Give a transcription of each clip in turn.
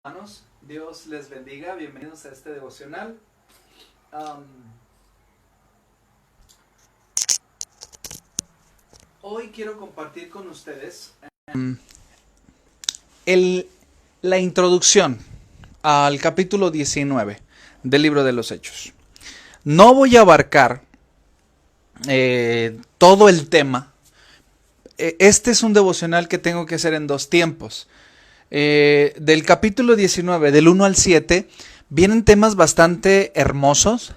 Hermanos, Dios les bendiga, bienvenidos a este devocional. Hoy quiero compartir con ustedes la introducción al capítulo 19 del libro de los Hechos. No voy a abarcar todo el tema. Este es un devocional que tengo que hacer en dos tiempos. Del capítulo 19, del 1 al 7, vienen temas bastante hermosos,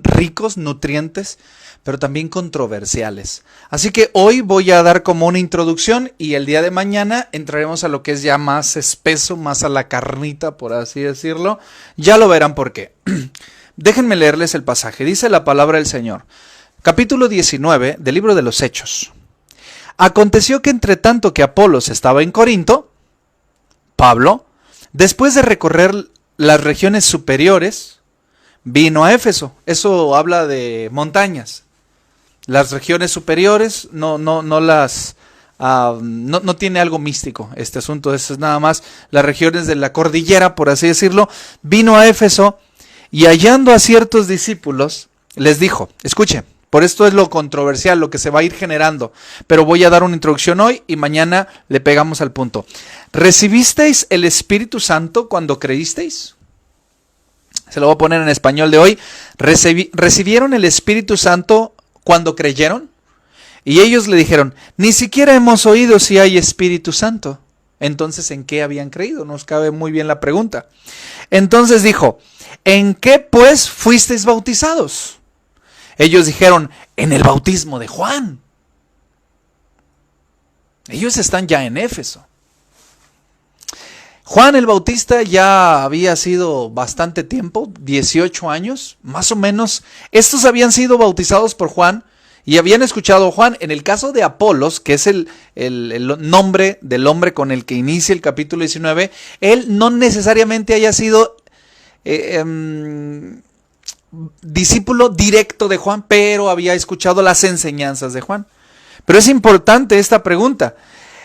ricos, nutrientes, pero también controversiales. Así que hoy voy a dar como una introducción y el día de mañana entraremos a lo que es ya más espeso, más a la carnita, por así decirlo. Ya lo verán por qué. Déjenme leerles el pasaje. Dice la palabra del Señor. Capítulo 19 del libro de los Hechos. Aconteció que entre tanto que Apolos estaba en Corinto, Pablo, después de recorrer las regiones superiores, vino a Éfeso. Eso habla de montañas. Las regiones superiores no tiene algo místico este asunto. Eso es nada más las regiones de la cordillera, por así decirlo. Vino a Éfeso y hallando a ciertos discípulos, les dijo, escuchen. Por esto es lo controversial, lo que se va a ir generando. Pero voy a dar una introducción hoy y mañana le pegamos al punto. ¿Recibisteis el Espíritu Santo cuando creísteis? Se lo voy a poner en español de hoy. ¿Recibieron el Espíritu Santo cuando creyeron? Y ellos le dijeron, ni siquiera hemos oído si hay Espíritu Santo. Entonces, ¿en qué habían creído? Nos cabe muy bien la pregunta. Entonces dijo, ¿en qué pues fuisteis bautizados? Ellos dijeron, en el bautismo de Juan. Ellos están ya en Éfeso. Juan el Bautista ya había sido bastante tiempo, 18 años, más o menos. Estos habían sido bautizados por Juan y habían escuchado a Juan. En el caso de Apolos, que es el nombre del hombre con el que inicia el capítulo 19, él no necesariamente haya sido discípulo directo de Juan, pero había escuchado las enseñanzas de Juan. Pero es importante esta pregunta.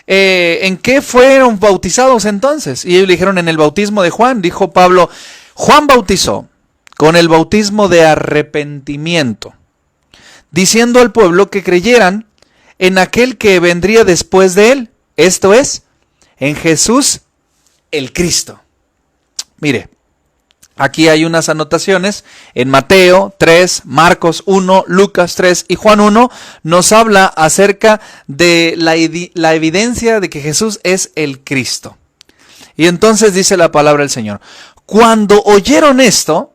¿En qué fueron bautizados entonces? Y ellos le dijeron, en el bautismo de Juan. Dijo Pablo, Juan bautizó con el bautismo de arrepentimiento, diciendo al pueblo que creyeran en aquel que vendría después de él, esto es, en Jesús el Cristo. Mire, aquí hay unas anotaciones. En Mateo 3, Marcos 1, Lucas 3 y Juan 1 nos habla acerca de la evidencia de que Jesús es el Cristo. Y entonces dice la palabra del Señor. Cuando oyeron esto,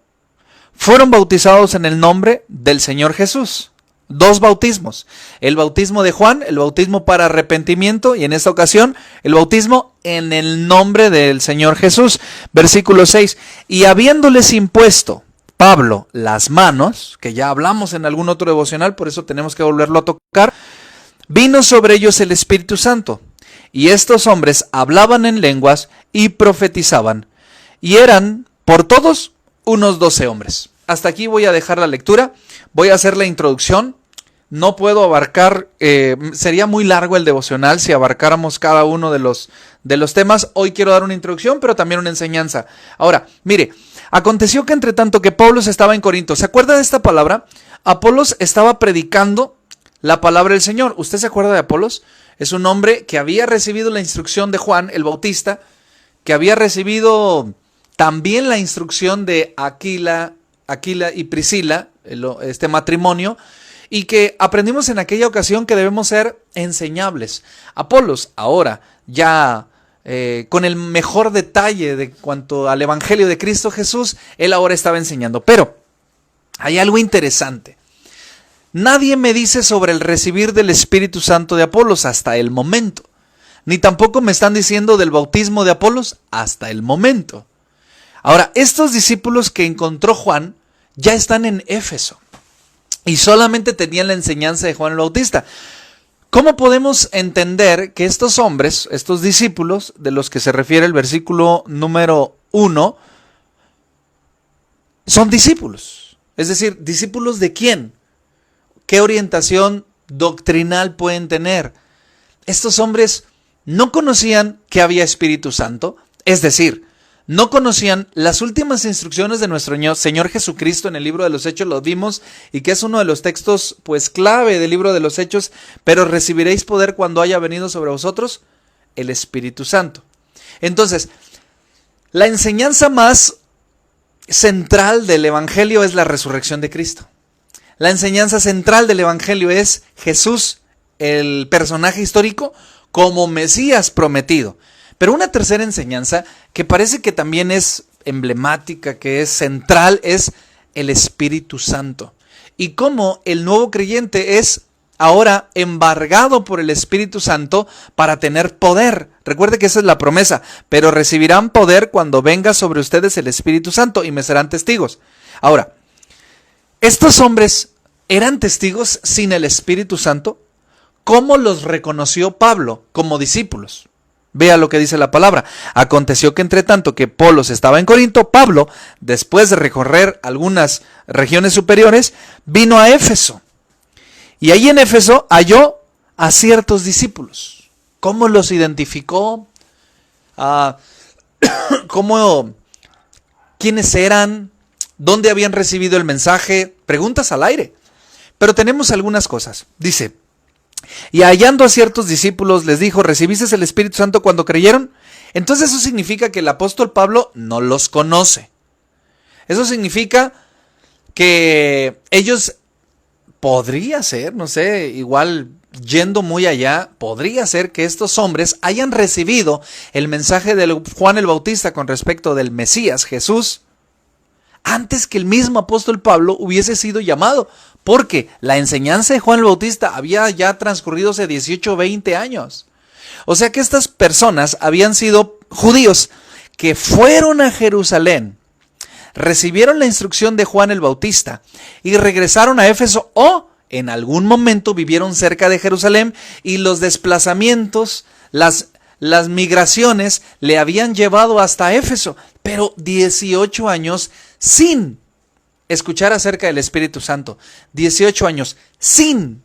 fueron bautizados en el nombre del Señor Jesús. Dos bautismos. El bautismo de Juan, el bautismo para arrepentimiento, y en esta ocasión el bautismo en el nombre del Señor Jesús. Versículo 6. Y habiéndoles impuesto Pablo las manos, que ya hablamos en algún otro devocional, por eso tenemos que volverlo a tocar, vino sobre ellos el Espíritu Santo. Y estos hombres hablaban en lenguas y profetizaban. Y eran por todos unos 12 hombres. Hasta aquí voy a dejar la lectura. Voy a hacer la introducción. No puedo abarcar, sería muy largo el devocional si abarcáramos cada uno de los temas. Hoy quiero dar una introducción, pero también una enseñanza. Ahora, mire, aconteció que entre tanto que Apolos estaba en Corinto, ¿se acuerda de esta palabra? Apolos estaba predicando la palabra del Señor. ¿Usted se acuerda de Apolos? Es un hombre que había recibido la instrucción de Juan el Bautista, que había recibido también la instrucción de Aquila y Priscila, este matrimonio, y que aprendimos en aquella ocasión que debemos ser enseñables. Apolos, ahora ya con el mejor detalle de cuanto al Evangelio de Cristo Jesús, él ahora estaba enseñando. Pero hay algo interesante. Nadie me dice sobre el recibir del Espíritu Santo de Apolos hasta el momento. Ni tampoco me están diciendo del bautismo de Apolos hasta el momento. Ahora, estos discípulos que encontró Juan ya están en Éfeso y solamente tenían la enseñanza de Juan el Bautista. ¿Cómo podemos entender que estos hombres, estos discípulos, de los que se refiere el versículo número 1, son discípulos? Es decir, ¿discípulos de quién? ¿Qué orientación doctrinal pueden tener? Estos hombres no conocían que había Espíritu Santo, es decir, no conocían las últimas instrucciones de nuestro Señor Jesucristo en el libro de los Hechos, lo vimos, y que es uno de los textos pues clave del libro de los Hechos, pero recibiréis poder cuando haya venido sobre vosotros el Espíritu Santo. Entonces, la enseñanza más central del Evangelio es la resurrección de Cristo. La enseñanza central del Evangelio es Jesús, el personaje histórico, como Mesías prometido. Pero una tercera enseñanza que parece que también es emblemática, que es central, es el Espíritu Santo. Y cómo el nuevo creyente es ahora embargado por el Espíritu Santo para tener poder. Recuerde que esa es la promesa. Pero recibirán poder cuando venga sobre ustedes el Espíritu Santo y me serán testigos. Ahora, ¿estos hombres eran testigos sin el Espíritu Santo? ¿Cómo los reconoció Pablo como discípulos? Vea lo que dice la palabra. Aconteció que entre tanto que Apolos estaba en Corinto, Pablo, después de recorrer algunas regiones superiores, vino a Éfeso. Y ahí en Éfeso halló a ciertos discípulos. ¿Cómo los identificó? ¿Quiénes eran? ¿Dónde habían recibido el mensaje? Preguntas al aire. Pero tenemos algunas cosas. Dice: y hallando a ciertos discípulos les dijo, ¿recibisteis el Espíritu Santo cuando creyeron? Entonces eso significa que el apóstol Pablo no los conoce. Eso significa que ellos, podría ser, no sé, igual yendo muy allá, podría ser que estos hombres hayan recibido el mensaje de Juan el Bautista con respecto del Mesías, Jesús, antes que el mismo apóstol Pablo hubiese sido llamado. Porque la enseñanza de Juan el Bautista había ya transcurrido hace 18 o 20 años. O sea que estas personas habían sido judíos que fueron a Jerusalén, recibieron la instrucción de Juan el Bautista y regresaron a Éfeso, o en algún momento vivieron cerca de Jerusalén y los desplazamientos, las migraciones le habían llevado hasta Éfeso, pero 18 años sin escuchar acerca del Espíritu Santo, 18 años sin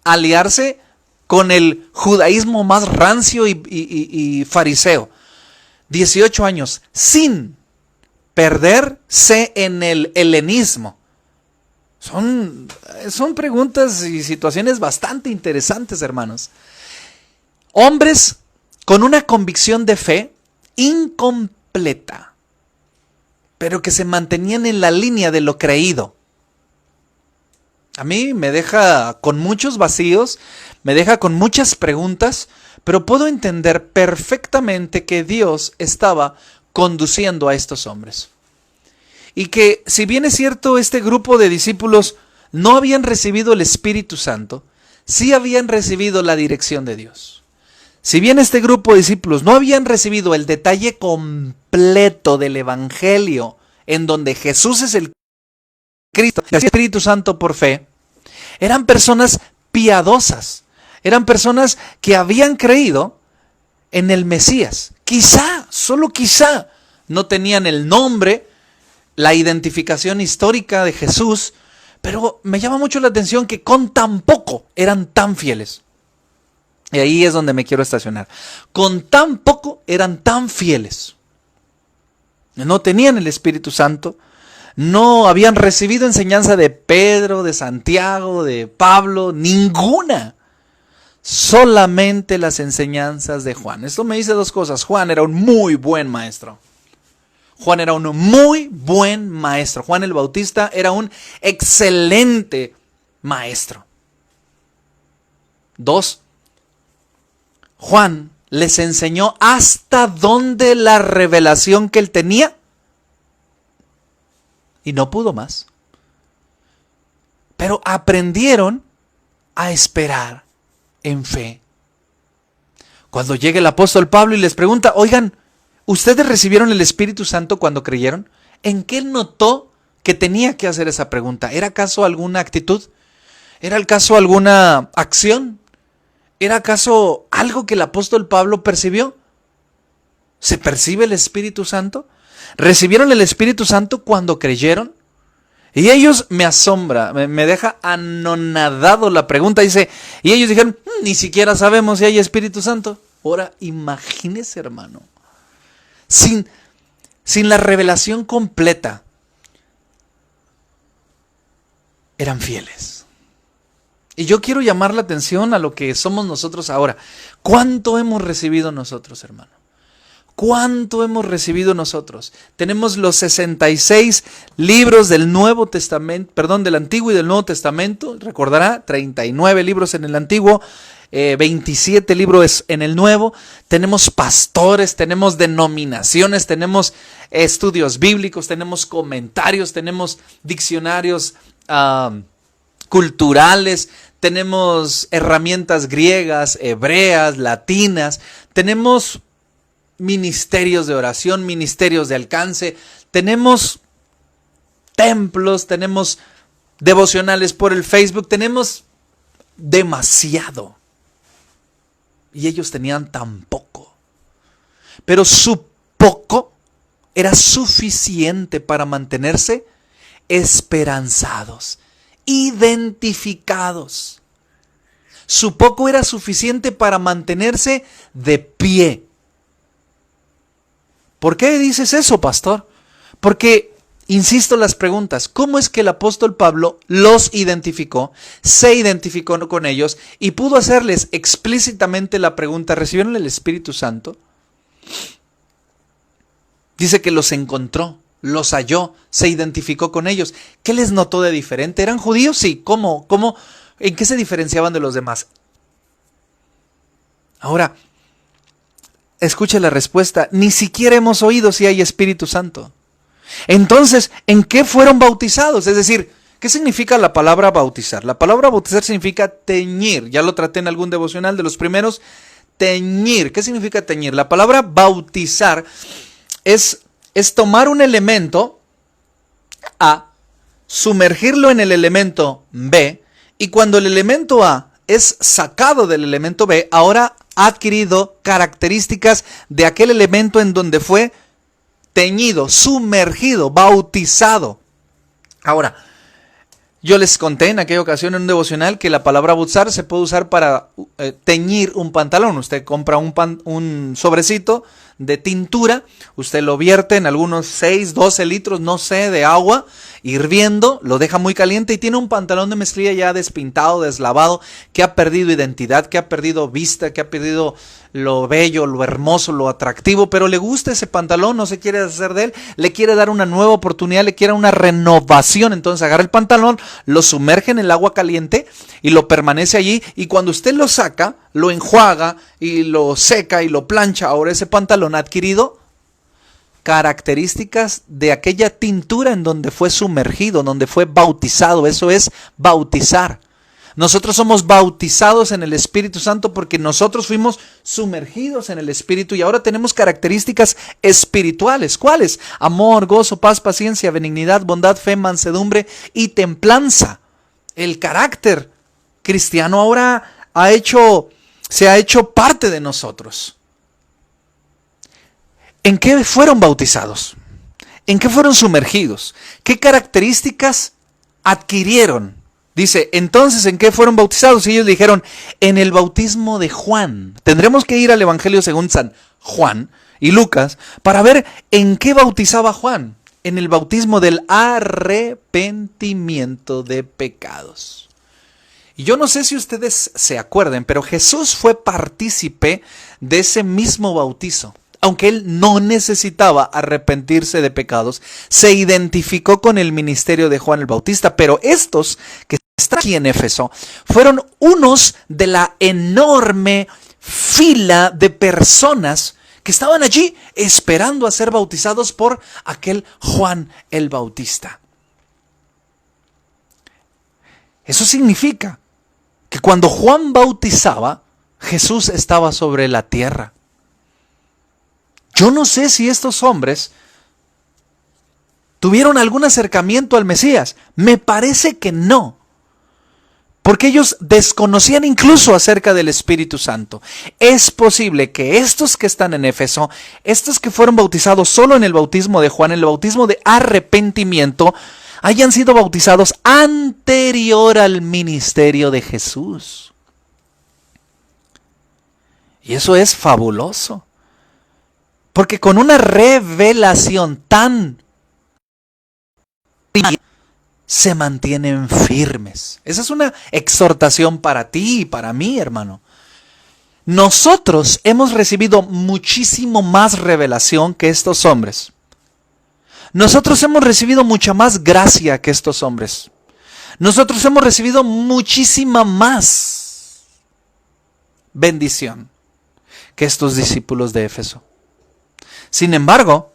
aliarse con el judaísmo más rancio y fariseo, 18 años sin perderse en el helenismo. Son preguntas y situaciones bastante interesantes, hermanos. Hombres con una convicción de fe incompleta, pero que se mantenían en la línea de lo creído. A mí me deja con muchos vacíos, me deja con muchas preguntas, pero puedo entender perfectamente que Dios estaba conduciendo a estos hombres. Y que si bien es cierto, este grupo de discípulos no habían recibido el Espíritu Santo, sí habían recibido la dirección de Dios. Si bien este grupo de discípulos no habían recibido el detalle completo del Evangelio, en donde Jesús es el Cristo, el Espíritu Santo por fe, eran personas piadosas, eran personas que habían creído en el Mesías. Quizá, solo quizá, no tenían el nombre, la identificación histórica de Jesús, pero me llama mucho la atención que con tan poco eran tan fieles. Y ahí es donde me quiero estacionar. Con tan poco eran tan fieles. No tenían el Espíritu Santo. No habían recibido enseñanza de Pedro, de Santiago, de Pablo. Ninguna. Solamente las enseñanzas de Juan. Esto me dice dos cosas. Juan era un muy buen maestro. Juan era un muy buen maestro. Juan el Bautista era un excelente maestro. 2. Juan les enseñó hasta dónde la revelación que él tenía y no pudo más. Pero aprendieron a esperar en fe. Cuando llega el apóstol Pablo y les pregunta, oigan, ¿ustedes recibieron el Espíritu Santo cuando creyeron? ¿En qué notó que tenía que hacer esa pregunta? ¿Era acaso alguna actitud? ¿Era acaso alguna acción? ¿Era acaso algo que el apóstol Pablo percibió? ¿Se percibe el Espíritu Santo? ¿Recibieron el Espíritu Santo cuando creyeron? Y ellos, me asombra, me deja anonadado la pregunta. Dice, y ellos dijeron, ni siquiera sabemos si hay Espíritu Santo. Ahora, imagínese, hermano, sin sin la revelación completa, eran fieles. Y yo quiero llamar la atención a lo que somos nosotros ahora. ¿Cuánto hemos recibido nosotros, hermano? ¿Cuánto hemos recibido nosotros? Tenemos los 66 libros del Nuevo Testamento, del Antiguo y del Nuevo Testamento. Recordará, 39 libros en el Antiguo, 27 libros en el Nuevo. Tenemos pastores, tenemos denominaciones, tenemos estudios bíblicos, tenemos comentarios, tenemos diccionarios culturales, tenemos herramientas griegas, hebreas, latinas, tenemos ministerios de oración, ministerios de alcance, tenemos templos, tenemos devocionales por el Facebook, tenemos demasiado. Y ellos tenían tan poco. Pero su poco era suficiente para mantenerse esperanzados, identificados. Su poco era suficiente para mantenerse de pie. ¿Por qué dices eso, pastor? Porque, insisto en las preguntas, ¿cómo es que el apóstol Pablo los identificó, se identificó con ellos y pudo hacerles explícitamente la pregunta, ¿recibieron el Espíritu Santo? Dice que los encontró, los halló, se identificó con ellos. ¿Qué les notó de diferente? ¿Eran judíos? Sí. ¿Cómo? ¿En qué se diferenciaban de los demás? Ahora, escuche la respuesta. Ni siquiera hemos oído si hay Espíritu Santo. Entonces, ¿en qué fueron bautizados? Es decir, ¿qué significa la palabra bautizar? La palabra bautizar significa teñir. Ya lo traté en algún devocional de los primeros. Teñir. ¿Qué significa teñir? La palabra bautizar es tomar un elemento A, sumergirlo en el elemento B, y cuando el elemento A es sacado del elemento B, ahora ha adquirido características de aquel elemento en donde fue teñido, sumergido, bautizado. Ahora, yo les conté en aquella ocasión en un devocional que la palabra bautizar se puede usar para teñir un pantalón. Usted compra un sobrecito de tintura, usted lo vierte en algunos 6, 12 litros, no sé, de agua hirviendo, lo deja muy caliente y tiene un pantalón de mezclilla ya despintado, deslavado, que ha perdido identidad, que ha perdido vista, que ha perdido lo bello, lo hermoso, lo atractivo, pero le gusta ese pantalón, no se quiere deshacer de él, le quiere dar una nueva oportunidad, le quiere una renovación. Entonces agarra el pantalón, lo sumerge en el agua caliente y lo permanece allí, y cuando usted lo saca, lo enjuaga y lo seca y lo plancha. Ahora ese pantalón ha adquirido características de aquella tintura en donde fue sumergido, donde fue bautizado. Eso es bautizar. Nosotros somos bautizados en el Espíritu Santo porque nosotros fuimos sumergidos en el Espíritu y ahora tenemos características espirituales. ¿Cuáles? Amor, gozo, paz, paciencia, benignidad, bondad, fe, mansedumbre y templanza. El carácter cristiano ahora se ha hecho parte de nosotros. ¿En qué fueron bautizados? ¿En qué fueron sumergidos? ¿Qué características adquirieron? Dice, entonces, ¿en qué fueron bautizados? Y ellos dijeron, en el bautismo de Juan. Tendremos que ir al Evangelio según San Juan y Lucas para ver en qué bautizaba Juan. En el bautismo del arrepentimiento de pecados. Y yo no sé si ustedes se acuerden, pero Jesús fue partícipe de ese mismo bautizo. Aunque él no necesitaba arrepentirse de pecados, se identificó con el ministerio de Juan el Bautista. Pero estos que están aquí en Éfeso fueron unos de la enorme fila de personas que estaban allí esperando a ser bautizados por aquel Juan el Bautista. Eso significa que cuando Juan bautizaba, Jesús estaba sobre la tierra. Yo no sé si estos hombres tuvieron algún acercamiento al Mesías. Me parece que no. Porque ellos desconocían incluso acerca del Espíritu Santo. Es posible que estos que están en Éfeso, estos que fueron bautizados solo en el bautismo de Juan, en el bautismo de arrepentimiento, hayan sido bautizados anterior al ministerio de Jesús. Y eso es fabuloso. Porque con una revelación tan se mantienen firmes. Esa es una exhortación para ti y para mí, hermano. Nosotros hemos recibido muchísimo más revelación que estos hombres. Nosotros hemos recibido mucha más gracia que estos hombres. Nosotros hemos recibido muchísima más bendición que estos discípulos de Éfeso. Sin embargo,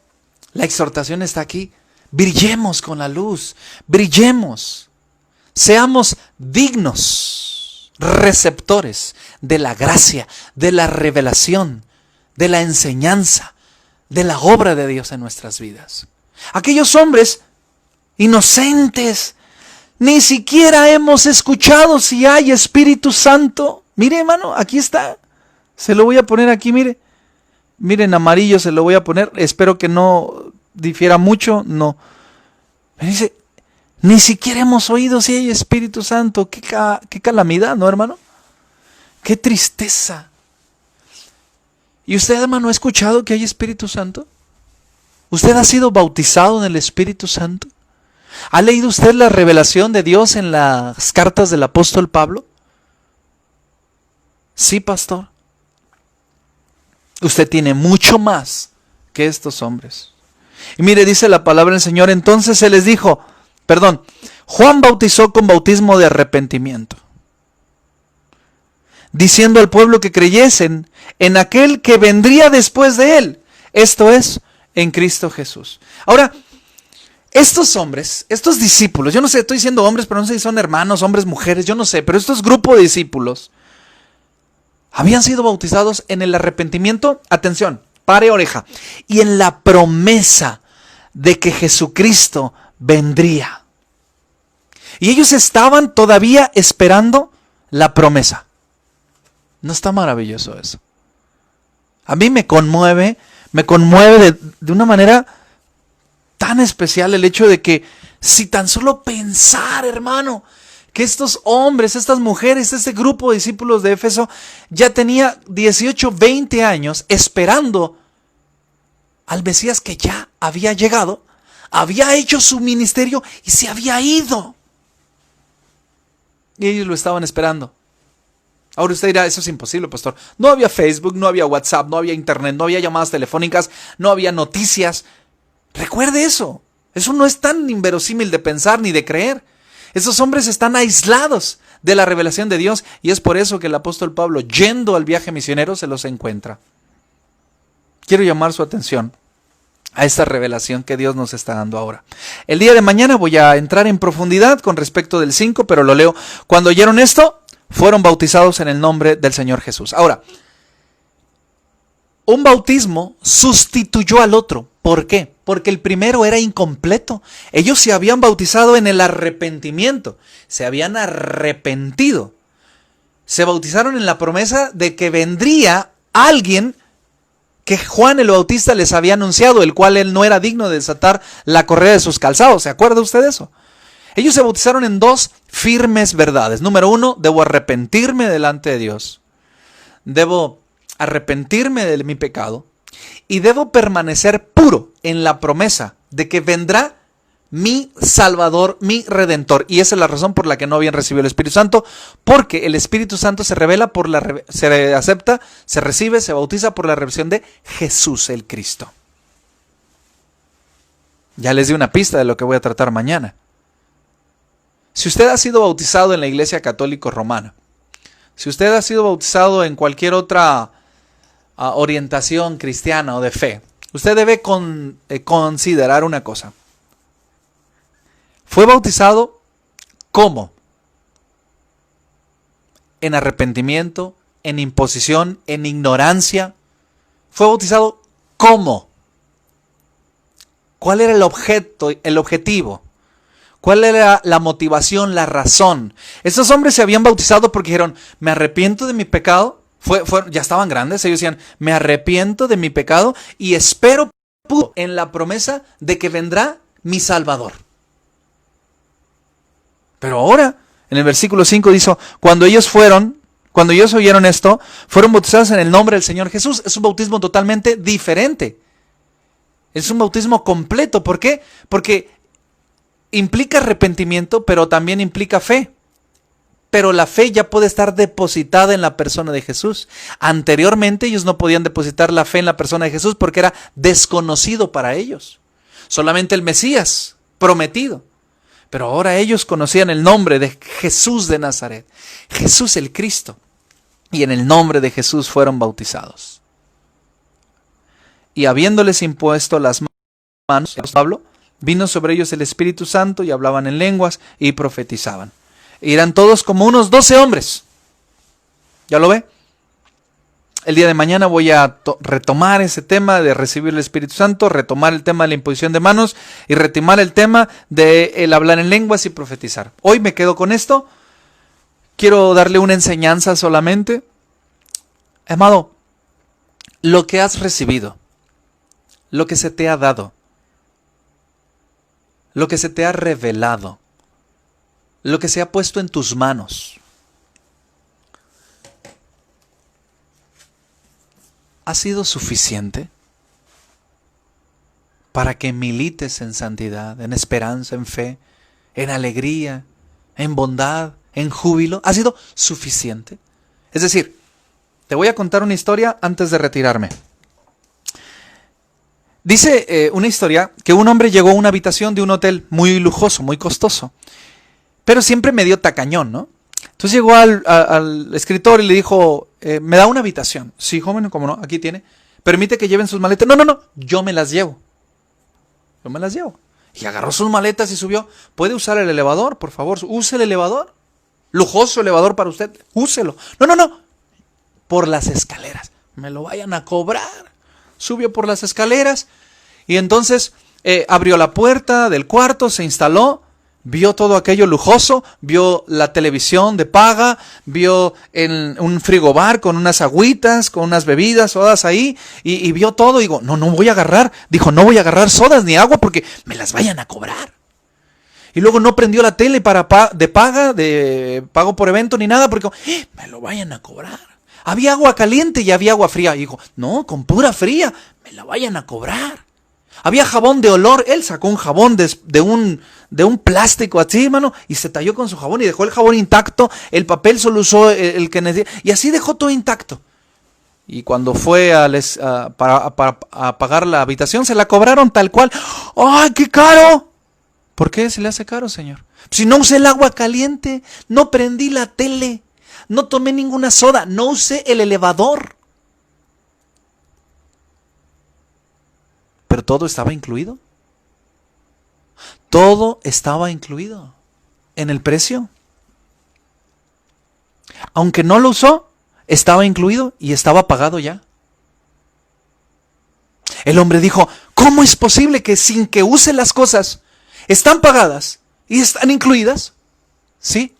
la exhortación está aquí. Brillemos con la luz, brillemos, seamos dignos receptores de la gracia, de la revelación, de la enseñanza, de la obra de Dios en nuestras vidas. Aquellos hombres inocentes, ni siquiera hemos escuchado si hay Espíritu Santo. Mire, hermano, aquí está, se lo voy a poner aquí, mire. Miren, amarillo se lo voy a poner, espero que no difiera mucho, no. Me dice, ni siquiera hemos oído si hay Espíritu Santo. Qué calamidad, ¿no, hermano? Qué tristeza. ¿Y usted, hermano, ha escuchado que hay Espíritu Santo? ¿Usted ha sido bautizado en el Espíritu Santo? ¿Ha leído usted la revelación de Dios en las cartas del apóstol Pablo? Sí, pastor. Usted tiene mucho más que estos hombres. Y mire, dice la palabra del Señor, entonces se les dijo, Juan bautizó con bautismo de arrepentimiento, diciendo al pueblo que creyesen en aquel que vendría después de él, esto es, en Cristo Jesús. Ahora, estos hombres, estos discípulos, yo no sé, estoy diciendo hombres, pero no sé si son hermanos, hombres, mujeres, yo no sé, pero estos grupos de discípulos habían sido bautizados en el arrepentimiento, atención, pare oreja, y en la promesa de que Jesucristo vendría. Y ellos estaban todavía esperando la promesa. ¿No está maravilloso eso? A mí me conmueve de una manera tan especial el hecho de que si tan solo pensar, hermano, que estos hombres, estas mujeres, este grupo de discípulos de Éfeso ya tenía 18, 20 años esperando al Mesías que ya había llegado, había hecho su ministerio y se había ido. Y ellos lo estaban esperando. Ahora usted dirá, eso es imposible, pastor. No había Facebook, no había WhatsApp, no había internet, no había llamadas telefónicas, no había noticias. Recuerde eso. Eso no es tan inverosímil de pensar ni de creer. Esos hombres están aislados de la revelación de Dios y es por eso que el apóstol Pablo, yendo al viaje misionero, se los encuentra. Quiero llamar su atención a esta revelación que Dios nos está dando ahora. El día de mañana voy a entrar en profundidad con respecto del 5, pero lo leo. Cuando oyeron esto, fueron bautizados en el nombre del Señor Jesús. Ahora, un bautismo sustituyó al otro. ¿Por qué? Porque el primero era incompleto. Ellos se habían bautizado en el arrepentimiento. Se habían arrepentido. Se bautizaron en la promesa de que vendría alguien que Juan el Bautista les había anunciado, el cual él no era digno de desatar la correa de sus calzados. ¿Se acuerda usted de eso? Ellos se bautizaron en dos firmes verdades. Número 1, debo arrepentirme delante de Dios. Debo arrepentirme de mi pecado. Y debo permanecer puro en la promesa de que vendrá mi Salvador, mi Redentor. Y esa es la razón por la que no habían recibido el Espíritu Santo, porque el Espíritu Santo se revela se acepta, se recibe, se bautiza por la revelación de Jesús el Cristo. Ya les di una pista de lo que voy a tratar mañana. Si usted ha sido bautizado en la Iglesia Católica Romana, si usted ha sido bautizado en cualquier otra orientación cristiana o de fe, usted debe considerar una cosa. ¿Fue bautizado cómo? ¿En arrepentimiento? ¿En imposición? ¿En ignorancia? ¿Fue bautizado cómo? ¿Cuál era el objetivo? ¿Cuál era la motivación, la razón? Estos hombres se habían bautizado porque dijeron, me arrepiento de mi pecado. Ya estaban grandes, ellos decían, me arrepiento de mi pecado y espero en la promesa de que vendrá mi Salvador. Pero ahora, en el versículo 5 dice, cuando ellos oyeron esto, fueron bautizados en el nombre del Señor Jesús. Es un bautismo totalmente diferente. Es un bautismo completo. ¿Por qué? Porque implica arrepentimiento, pero también implica fe. Pero la fe ya puede estar depositada en la persona de Jesús. Anteriormente ellos no podían depositar la fe en la persona de Jesús porque era desconocido para ellos. Solamente el Mesías prometido. Pero ahora ellos conocían el nombre de Jesús de Nazaret, Jesús el Cristo. Y en el nombre de Jesús fueron bautizados. Y habiéndoles impuesto las manos, Pablo, vino sobre ellos el Espíritu Santo y hablaban en lenguas y profetizaban. Y eran todos como unos 12 hombres. ¿Ya lo ve? El día de mañana voy a retomar ese tema de recibir el Espíritu Santo, retomar el tema de la imposición de manos y retomar el tema de el hablar en lenguas y profetizar. Hoy me quedo con esto. Quiero darle una enseñanza solamente. Amado, lo que has recibido, lo que se te ha dado, lo que se te ha revelado, lo que se ha puesto en tus manos, ¿ha sido suficiente para que milites en santidad, en esperanza, en fe, en alegría, en bondad, en júbilo? ¿Ha sido suficiente? Es decir, te voy a contar una historia antes de retirarme. Dice una historia que un hombre llegó a una habitación de un hotel muy lujoso, muy costoso, pero siempre medio tacañón, ¿no? Entonces llegó al escritor y le dijo, ¿me da una habitación? Sí, joven, ¿cómo no? Aquí tiene. ¿Permite que lleven sus maletas? No, yo me las llevo. Yo me las llevo. Y agarró sus maletas y subió. ¿Puede usar el elevador? Por favor, use el elevador. Lujoso elevador para usted. Úselo. No. Por las escaleras. Me lo vayan a cobrar. Subió por las escaleras y entonces abrió la puerta del cuarto, se instaló. Vio todo aquello lujoso, vio la televisión de paga, vio un frigobar con unas agüitas, con unas bebidas, sodas ahí, y vio todo. Y digo, no voy a agarrar. Dijo, no voy a agarrar sodas ni agua porque me las vayan a cobrar. Y luego no prendió la tele de pago por evento ni nada porque me lo vayan a cobrar. Había agua caliente y había agua fría. Y dijo, no, con pura fría, me la vayan a cobrar. Había jabón de olor. Él sacó un jabón de un plástico así, hermano, y se talló con su jabón y dejó el jabón intacto. El papel solo usó el que necesitaba. Y así dejó todo intacto. Y cuando fue para pagar la habitación, se la cobraron tal cual. ¡Ay, qué caro! ¿Por qué se le hace caro, señor? Si no usé el agua caliente, no prendí la tele, no tomé ninguna soda, no usé el elevador. Pero todo estaba incluido. Todo estaba incluido en el precio. Aunque no lo usó, estaba incluido y estaba pagado ya. El hombre dijo, ¿cómo es posible que sin que use las cosas están pagadas y están incluidas? Sí.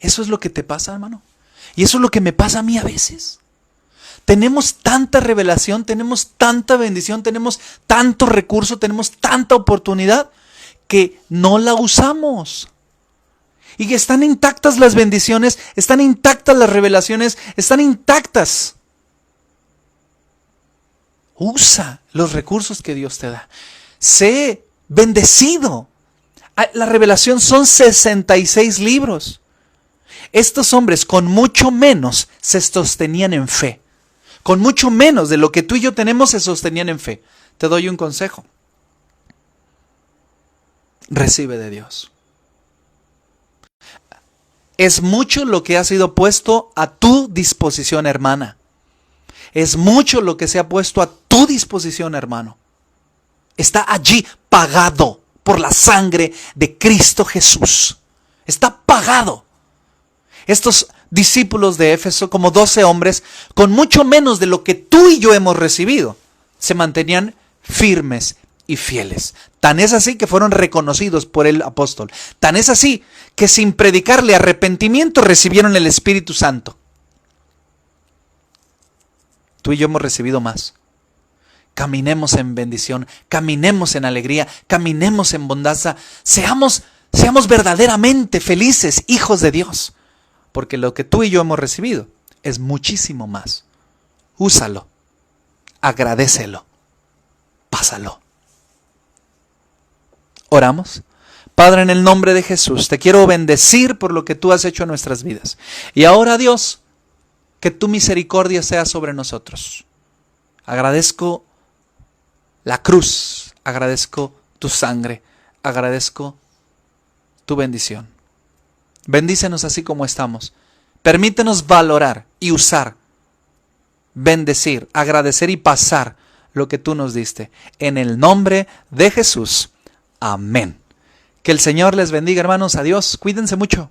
Eso es lo que te pasa, hermano. Y eso es lo que me pasa a mí a veces. Tenemos tanta revelación, tenemos tanta bendición, tenemos tanto recurso, tenemos tanta oportunidad que no la usamos. Y que están intactas las bendiciones, están intactas las revelaciones, están intactas. Usa los recursos que Dios te da. Sé bendecido. La revelación son 66 libros. Estos hombres con mucho menos se sostenían en fe. Con mucho menos de lo que tú y yo tenemos se sostenían en fe. Te doy un consejo. Recibe de Dios. Es mucho lo que ha sido puesto a tu disposición, hermana. Es mucho lo que se ha puesto a tu disposición, hermano. Está allí pagado por la sangre de Cristo Jesús. Está pagado. Estos discípulos de Éfeso, como 12 hombres, con mucho menos de lo que tú y yo hemos recibido, se mantenían firmes y fieles. Tan es así que fueron reconocidos por el apóstol. Tan es así que sin predicarle arrepentimiento recibieron el Espíritu Santo. Tú y yo hemos recibido más. Caminemos en bendición, caminemos en alegría, caminemos en bondad. Seamos verdaderamente felices, hijos de Dios. Porque lo que tú y yo hemos recibido es muchísimo más. Úsalo. Agradécelo. pásalo. Oramos. Padre, en el nombre de Jesús, te quiero bendecir por lo que tú has hecho en nuestras vidas. Y ahora, Dios, que tu misericordia sea sobre nosotros. Agradezco la cruz, agradezco tu sangre, agradezco tu bendición. Bendícenos así como estamos. Permítenos valorar y usar, bendecir, agradecer y pasar lo que tú nos diste. En el nombre de Jesús. Amén. Que el Señor les bendiga, hermanos. Adiós. Cuídense mucho.